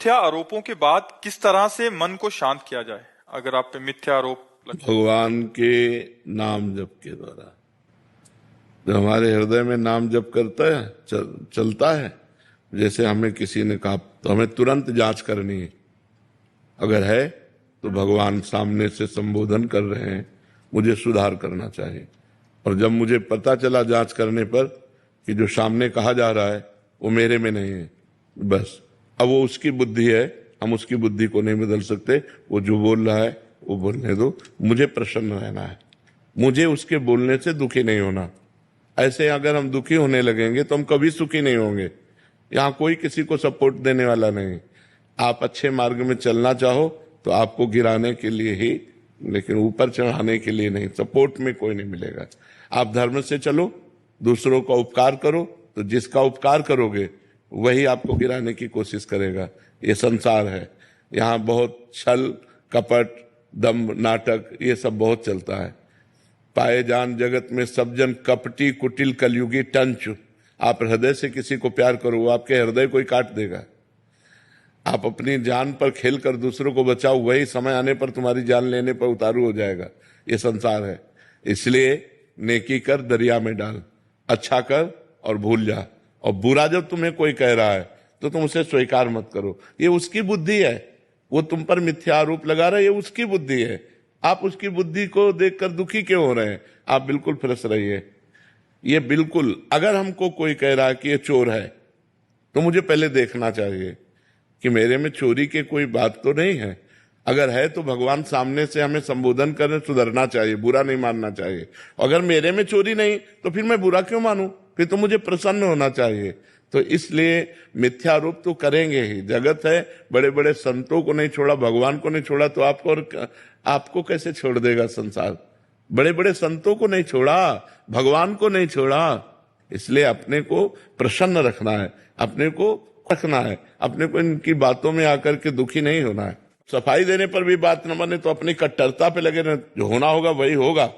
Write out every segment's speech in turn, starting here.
मिथ्या आरोपों के बाद किस तरह से मन को शांत किया जाए, अगर आप पे मिथ्या आरोप भगवान के नाम जप के द्वारा। जब हमारे हृदय में नाम जप करता है चलता है, जैसे हमें किसी ने कहा तो हमें तुरंत जांच करनी है। अगर है तो भगवान सामने से संबोधन कर रहे हैं, मुझे सुधार करना चाहिए। और जब मुझे पता चला जांच करने पर कि जो सामने कहा जा रहा है वो मेरे में नहीं है, बस अब वो उसकी बुद्धि है, हम उसकी बुद्धि को नहीं बदल सकते। वो जो बोल रहा है वो बोलने दो, मुझे प्रसन्न रहना है, मुझे उसके बोलने से दुखी नहीं होना। ऐसे अगर हम दुखी होने लगेंगे तो हम कभी सुखी नहीं होंगे। यहाँ कोई किसी को सपोर्ट देने वाला नहीं। आप अच्छे मार्ग में चलना चाहो तो आपको गिराने के लिए ही, लेकिन ऊपर चढ़ाने के लिए नहीं। सपोर्ट में कोई नहीं मिलेगा। आप धर्म से चलो, दूसरों का उपकार करो, तो जिसका उपकार करोगे वही आपको गिराने की कोशिश करेगा। ये संसार है, यहाँ बहुत छल कपट दम्भ नाटक ये सब बहुत चलता है। पाए जान जगत में सब जन कपटी कुटिल कलयुगी टंच। आप हृदय से किसी को प्यार करो, वो आपके हृदय को ही काट देगा। आप अपनी जान पर खेल कर दूसरों को बचाओ, वही समय आने पर तुम्हारी जान लेने पर उतारू हो जाएगा। ये संसार है, इसलिए नेकी कर दरिया में डाल, अच्छा कर और भूल जा। और बुरा जब तुम्हें कोई कह रहा है तो तुम उसे स्वीकार मत करो। ये उसकी बुद्धि है, वो तुम पर मिथ्या आरोप लगा रहा है, ये उसकी बुद्धि है। आप उसकी बुद्धि को देखकर दुखी क्यों हो रहे हैं? आप बिल्कुल फ्रेश रहिए। ये बिल्कुल, अगर हमको कोई कह रहा है कि ये चोर है तो मुझे पहले देखना चाहिए कि मेरे में चोरी की कोई बात तो नहीं है। अगर है तो भगवान सामने से हमें संबोधन करने, सुधरना चाहिए, बुरा नहीं मानना चाहिए। अगर मेरे में चोरी नहीं तो फिर मैं बुरा क्यों मानूं? फिर तो मुझे प्रसन्न होना चाहिए। तो इसलिए मिथ्यारोप तो करेंगे ही। जगत है, बड़े बड़े संतों को नहीं छोड़ा, भगवान को नहीं छोड़ा, तो आपको कैसे छोड़ देगा संसार? बड़े बड़े संतों को नहीं छोड़ा, भगवान को नहीं छोड़ा। इसलिए अपने को प्रसन्न रखना है, अपने को रखना है, अपने को इनकी बातों में आकर के दुखी नहीं होना है। सफाई देने पर भी बात न बने तो अपनी कट्टरता पे लगे रहना, जो होना होगा वही होगा,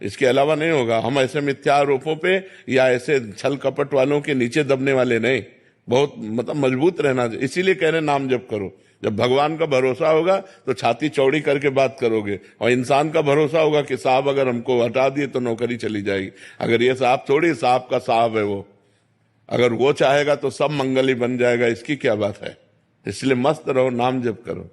इसके अलावा नहीं होगा। हम ऐसे मिथ्या आरोपों पे या ऐसे छल कपट वालों के नीचे दबने वाले नहीं, बहुत मजबूत रहना चाहिए। इसीलिए कह रहे नाम जप करो। जब भगवान का भरोसा होगा तो छाती चौड़ी करके बात करोगे, और इंसान का भरोसा होगा कि साहब अगर हमको हटा दिए तो नौकरी चली जाएगी। अगर ये साहब थोड़ी, साहब का साहब है वो, अगर वो चाहेगा तो सब मंगल ही बन जाएगा। इसकी क्या बात है? इसलिए मस्त रहो, नाम जप करो।